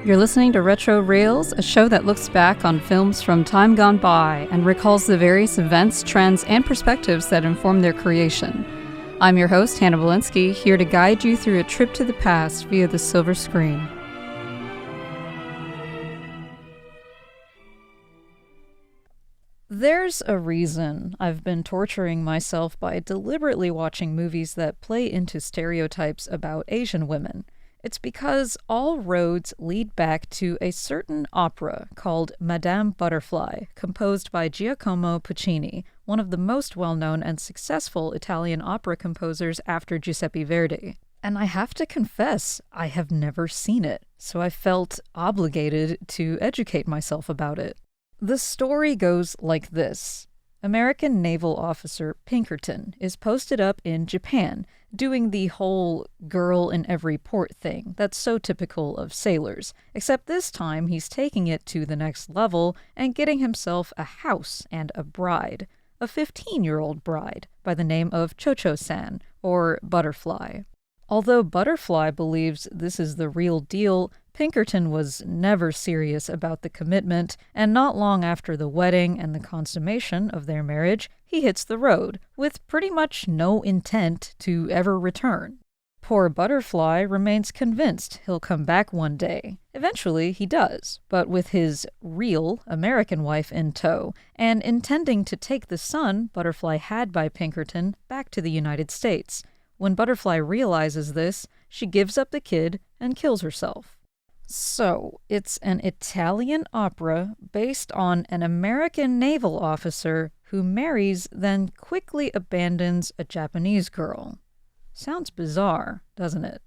You're listening to Retro Reels, a show that looks back on films from time gone by and recalls the various events, trends, and perspectives that informed their creation. I'm your host, Hannah Walensky, here to guide you through a trip to the past via the silver screen. There's a reason I've been torturing myself by deliberately watching movies that play into stereotypes about Asian women. It's because all roads lead back to a certain opera called Madame Butterfly, composed by Giacomo Puccini, one of the most well-known and successful Italian opera composers after Giuseppe Verdi. And I have to confess, I have never seen it, so I felt obligated to educate myself about it. The story goes like this. American naval officer Pinkerton is posted up in Japan, doing the whole girl in every port thing that's so typical of sailors, except this time he's taking it to the next level and getting himself a house and a bride, a 15-year-old bride by the name of Cho-Cho-san, or Butterfly. Although Butterfly believes this is the real deal, Pinkerton was never serious about the commitment, and not long after the wedding and the consummation of their marriage, he hits the road, with pretty much no intent to ever return. Poor Butterfly remains convinced he'll come back one day. Eventually, he does, but with his real American wife in tow, and intending to take the son Butterfly had by Pinkerton back to the United States. When Butterfly realizes this, she gives up the kid and kills herself. So, it's an Italian opera based on an American naval officer who marries, then quickly abandons a Japanese girl. Sounds bizarre, doesn't it?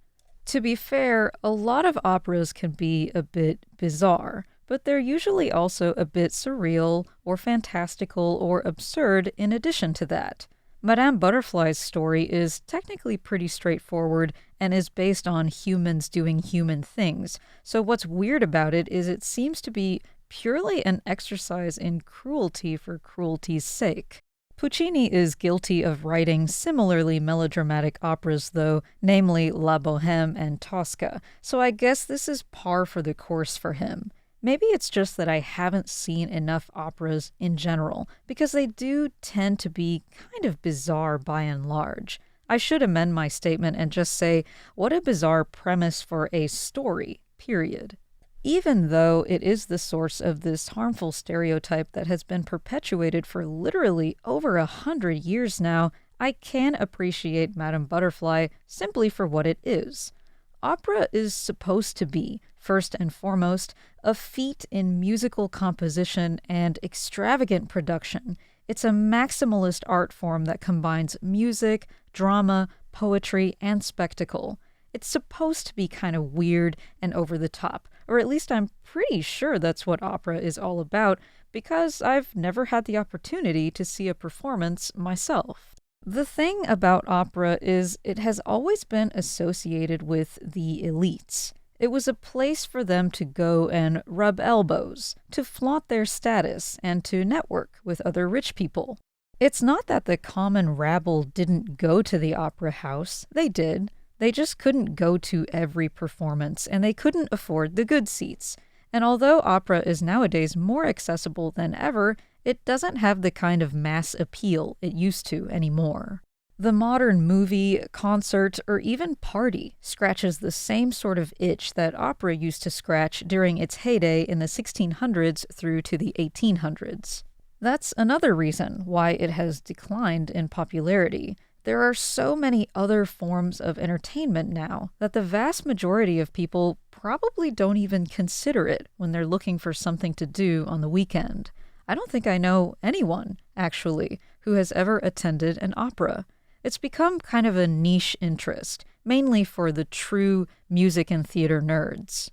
To be fair, a lot of operas can be a bit bizarre, but they're usually also a bit surreal or fantastical or absurd in addition to that. Madame Butterfly's story is technically pretty straightforward and is based on humans doing human things, so what's weird about it is it seems to be purely an exercise in cruelty for cruelty's sake. Puccini is guilty of writing similarly melodramatic operas though, namely La Bohème and Tosca, so I guess this is par for the course for him. Maybe it's just that I haven't seen enough operas in general, because they do tend to be kind of bizarre by and large. I should amend my statement and just say, what a bizarre premise for a story, period. Even though it is the source of this harmful stereotype that has been perpetuated for literally over 100 years now, I can appreciate Madame Butterfly simply for what it is. Opera is supposed to be, first and foremost, a feat in musical composition and extravagant production. It's a maximalist art form that combines music, drama, poetry, and spectacle. It's supposed to be kind of weird and over the top, or at least I'm pretty sure that's what opera is all about, because I've never had the opportunity to see a performance myself. The thing about opera is it has always been associated with the elites. It was a place for them to go and rub elbows, to flaunt their status, and to network with other rich people. It's not that the common rabble didn't go to the opera house. They did. They just couldn't go to every performance, and they couldn't afford the good seats. And although opera is nowadays more accessible than ever, it doesn't have the kind of mass appeal it used to anymore. The modern movie, concert, or even party scratches the same sort of itch that opera used to scratch during its heyday in the 1600s through to the 1800s. That's another reason why it has declined in popularity. There are so many other forms of entertainment now that the vast majority of people probably don't even consider it when they're looking for something to do on the weekend. I don't think I know anyone, actually, who has ever attended an opera. It's become kind of a niche interest, mainly for the true music and theater nerds.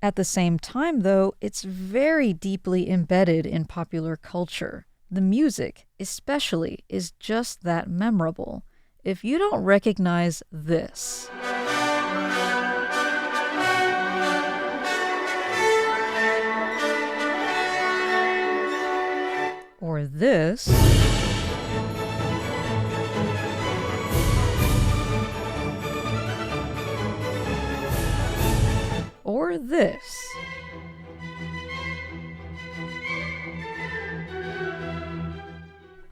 At the same time, though, it's very deeply embedded in popular culture. The music, especially, is just that memorable. If you don't recognize this, or this, or this,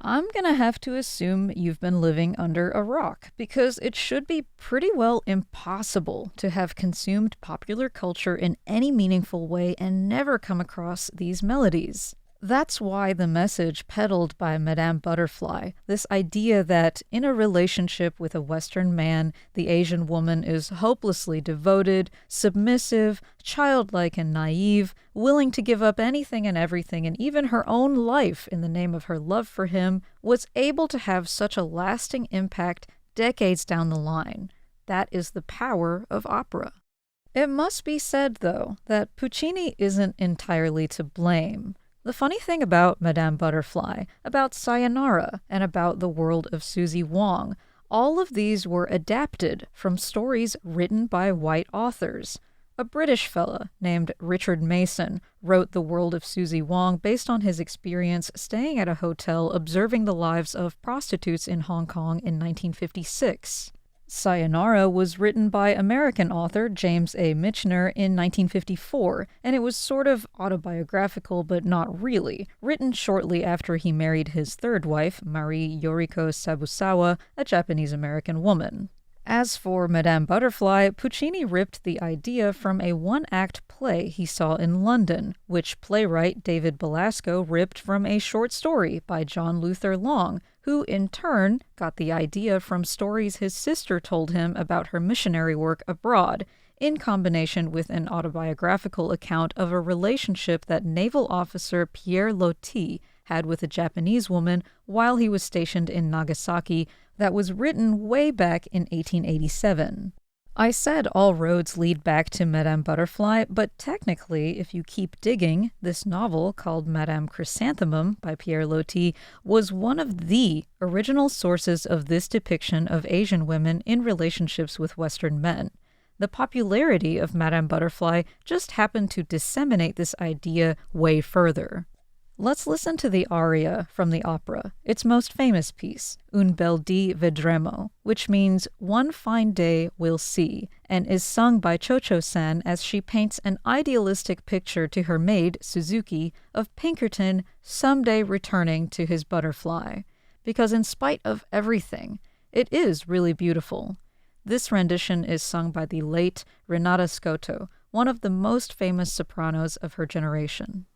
I'm gonna have to assume you've been living under a rock, because it should be pretty well impossible to have consumed popular culture in any meaningful way and never come across these melodies. That's why the message peddled by Madame Butterfly, this idea that in a relationship with a Western man, the Asian woman is hopelessly devoted, submissive, childlike and naive, willing to give up anything and everything and even her own life in the name of her love for him, was able to have such a lasting impact decades down the line. That is the power of opera. It must be said, though, that Puccini isn't entirely to blame. The funny thing about Madame Butterfly, about Sayonara, and about the world of Suzie Wong, all of these were adapted from stories written by white authors. A British fella named Richard Mason wrote The World of Suzie Wong based on his experience staying at a hotel observing the lives of prostitutes in Hong Kong in 1956. Sayonara was written by American author James A. Michener in 1954, and it was sort of autobiographical but not really, written shortly after he married his third wife, Marie Yoriko Sabusawa, a Japanese-American woman. As for Madame Butterfly, Puccini ripped the idea from a one-act play he saw in London, which playwright David Belasco ripped from a short story by John Luther Long, who in turn got the idea from stories his sister told him about her missionary work abroad, in combination with an autobiographical account of a relationship that naval officer Pierre Loti had with a Japanese woman while he was stationed in Nagasaki that was written way back in 1887. I said all roads lead back to Madame Butterfly, but technically, if you keep digging, this novel called Madame Chrysanthemum by Pierre Loti was one of the original sources of this depiction of Asian women in relationships with Western men. The popularity of Madame Butterfly just happened to disseminate this idea way further. Let's listen to the aria from the opera, its most famous piece, Un bel dì vedremo, which means one fine day we'll see, and is sung by Cho-Cho-san as she paints an idealistic picture to her maid, Suzuki, of Pinkerton someday returning to his butterfly. Because in spite of everything, it is really beautiful. This rendition is sung by the late Renata Scotto, one of the most famous sopranos of her generation.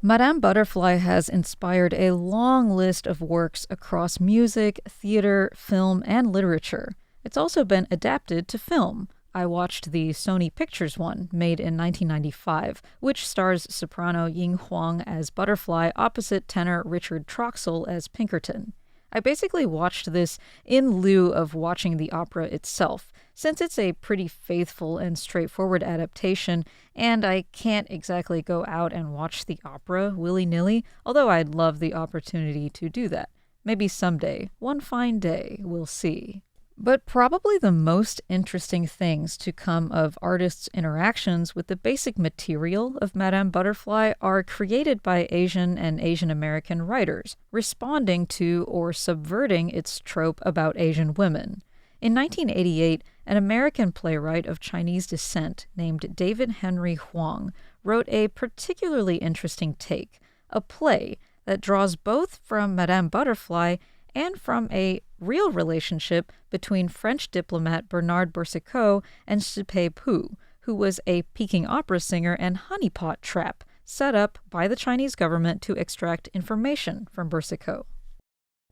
Madame Butterfly has inspired a long list of works across music, theater, film, and literature. It's also been adapted to film. I watched the Sony Pictures one, made in 1995, which stars soprano Ying Huang as Butterfly opposite tenor Richard Troxell as Pinkerton. I basically watched this in lieu of watching the opera itself, since it's a pretty faithful and straightforward adaptation, and I can't exactly go out and watch the opera willy-nilly, although I'd love the opportunity to do that. Maybe someday, one fine day, we'll see. But probably the most interesting things to come of artists' interactions with the basic material of Madame Butterfly are created by Asian and Asian American writers, responding to or subverting its trope about Asian women. In 1988, an American playwright of Chinese descent named David Henry Wong wrote a particularly interesting take, a play that draws both from Madame Butterfly and from a real relationship between French diplomat Bernard Boursiquot and Shipei Pu, who was a Peking opera singer and honeypot trap set up by the Chinese government to extract information from Boursiquot.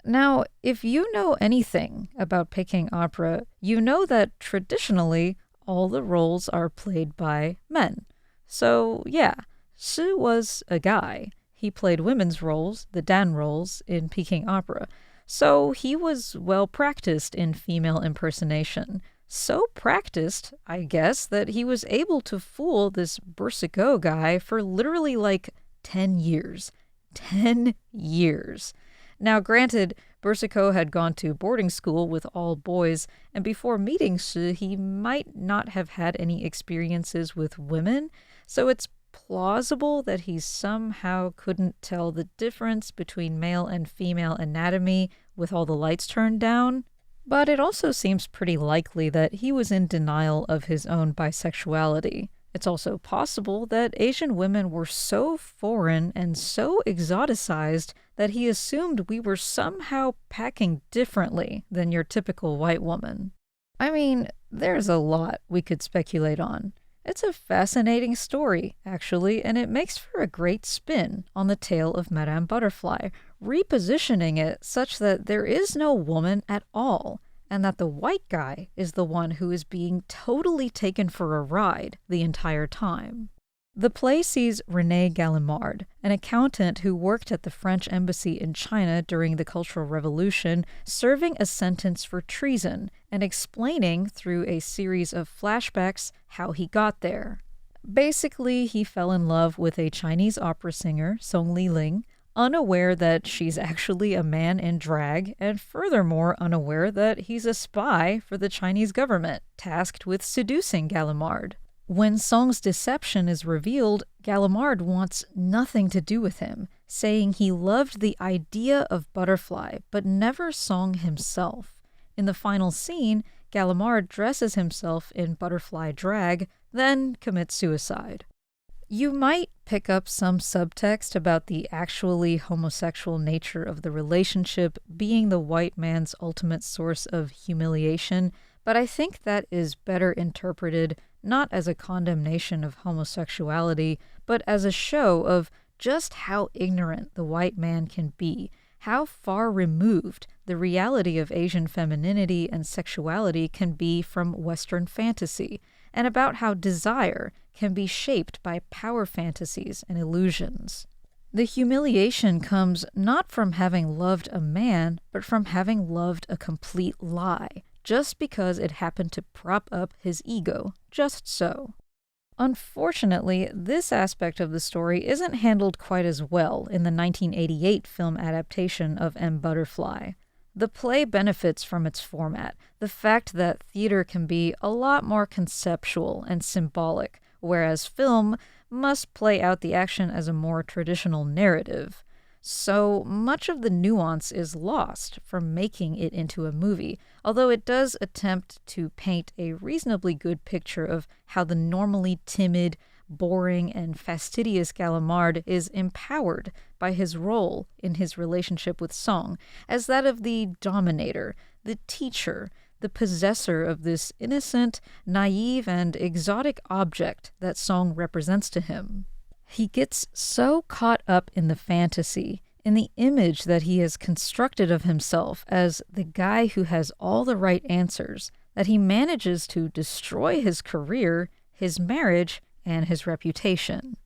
Now, if you know anything about Peking opera, you know that traditionally all the roles are played by men. So, yeah, Shi was a guy. He played women's roles, the Dan roles, in Peking opera. So he was well practiced in female impersonation. So practiced, I guess, that he was able to fool this Boursiquot guy for literally like 10 years. 10 years. Now, granted, Boursiquot had gone to boarding school with all boys, and before meeting Shi, he might not have had any experiences with women, so it's plausible that he somehow couldn't tell the difference between male and female anatomy with all the lights turned down. But it also seems pretty likely that he was in denial of his own bisexuality. It's also possible that Asian women were so foreign and so exoticized that he assumed we were somehow packing differently than your typical white woman. I mean, there's a lot we could speculate on. It's a fascinating story, actually, and it makes for a great spin on the tale of Madame Butterfly, repositioning it such that there is no woman at all, and that the white guy is the one who is being totally taken for a ride the entire time. The play sees René Gallimard, an accountant who worked at the French embassy in China during the Cultural Revolution, serving a sentence for treason and explaining through a series of flashbacks how he got there. Basically, he fell in love with a Chinese opera singer, Song Liling, unaware that she's actually a man in drag, and furthermore unaware that he's a spy for the Chinese government, tasked with seducing Gallimard. When Song's deception is revealed, Gallimard wants nothing to do with him, saying he loved the idea of Butterfly, but never Song himself. In the final scene, Gallimard dresses himself in butterfly drag, then commits suicide. You might pick up some subtext about the actually homosexual nature of the relationship being the white man's ultimate source of humiliation, but I think that is better interpreted not as a condemnation of homosexuality, but as a show of just how ignorant the white man can be, how far removed the reality of Asian femininity and sexuality can be from Western fantasy, and about how desire can be shaped by power fantasies and illusions. The humiliation comes not from having loved a man, but from having loved a complete lie, just because it happened to prop up his ego, just so. Unfortunately, this aspect of the story isn't handled quite as well in the 1988 film adaptation of M. Butterfly. The play benefits from its format, the fact that theater can be a lot more conceptual and symbolic, whereas film must play out the action as a more traditional narrative. So much of the nuance is lost from making it into a movie, although it does attempt to paint a reasonably good picture of how the normally timid, boring, and fastidious Gallimard is empowered by his role in his relationship with Song as that of the dominator, the teacher, the possessor of this innocent, naive, and exotic object that Song represents to him. He gets so caught up in the fantasy, in the image that he has constructed of himself as the guy who has all the right answers, that he manages to destroy his career, his marriage, and his reputation.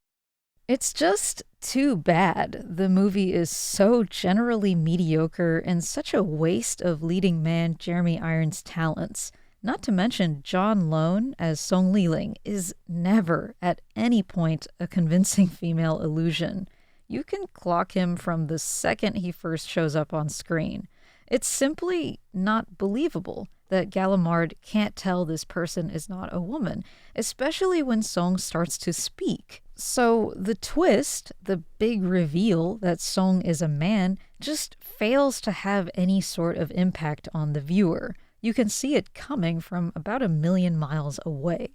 It's just too bad the movie is so generally mediocre and such a waste of leading man Jeremy Irons' talents. Not to mention John Lone as Song Liling is never at any point a convincing female illusion. You can clock him from the second he first shows up on screen. It's simply not believable that Gallimard can't tell this person is not a woman, especially when Song starts to speak. So the twist, the big reveal that Song is a man, just fails to have any sort of impact on the viewer. You can see it coming from about 1,000,000 miles away.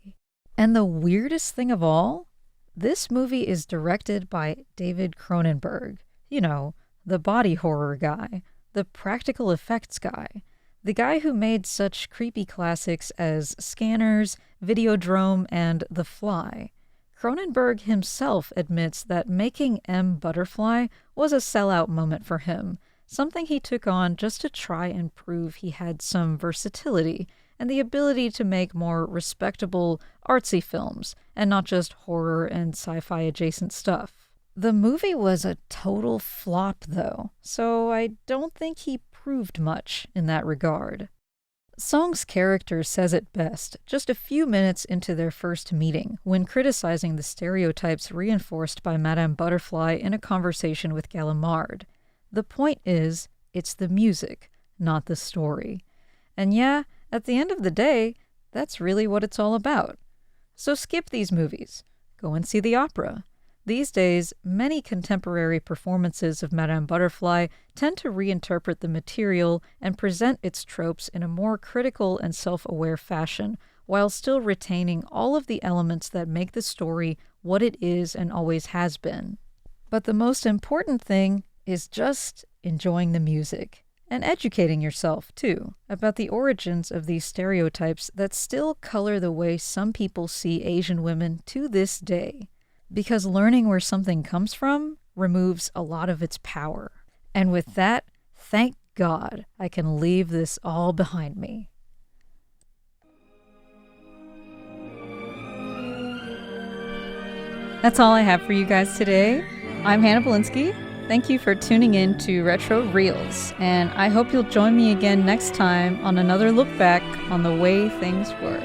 And the weirdest thing of all, this movie is directed by David Cronenberg. You know, the body horror guy, the practical effects guy, the guy who made such creepy classics as Scanners, Videodrome, and The Fly. Cronenberg himself admits that making M. Butterfly was a sellout moment for him, something he took on just to try and prove he had some versatility and the ability to make more respectable, artsy films, and not just horror and sci-fi adjacent stuff. The movie was a total flop, though, so I don't think he proved much in that regard. Song's character says it best just a few minutes into their first meeting when criticizing the stereotypes reinforced by Madame Butterfly in a conversation with Gallimard. The point is, it's the music, not the story. And yeah, at the end of the day, that's really what it's all about. So skip these movies. Go and see the opera. These days, many contemporary performances of Madame Butterfly tend to reinterpret the material and present its tropes in a more critical and self-aware fashion, while still retaining all of the elements that make the story what it is and always has been. But the most important thing is just enjoying the music and educating yourself, too, about the origins of these stereotypes that still color the way some people see Asian women to this day. Because learning where something comes from removes a lot of its power. And with that, thank God I can leave this all behind me. That's all I have for you guys today. I'm Hannah Belinsky. Thank you for tuning in to Retro Reels, and I hope you'll join me again next time on another look back on the way things were.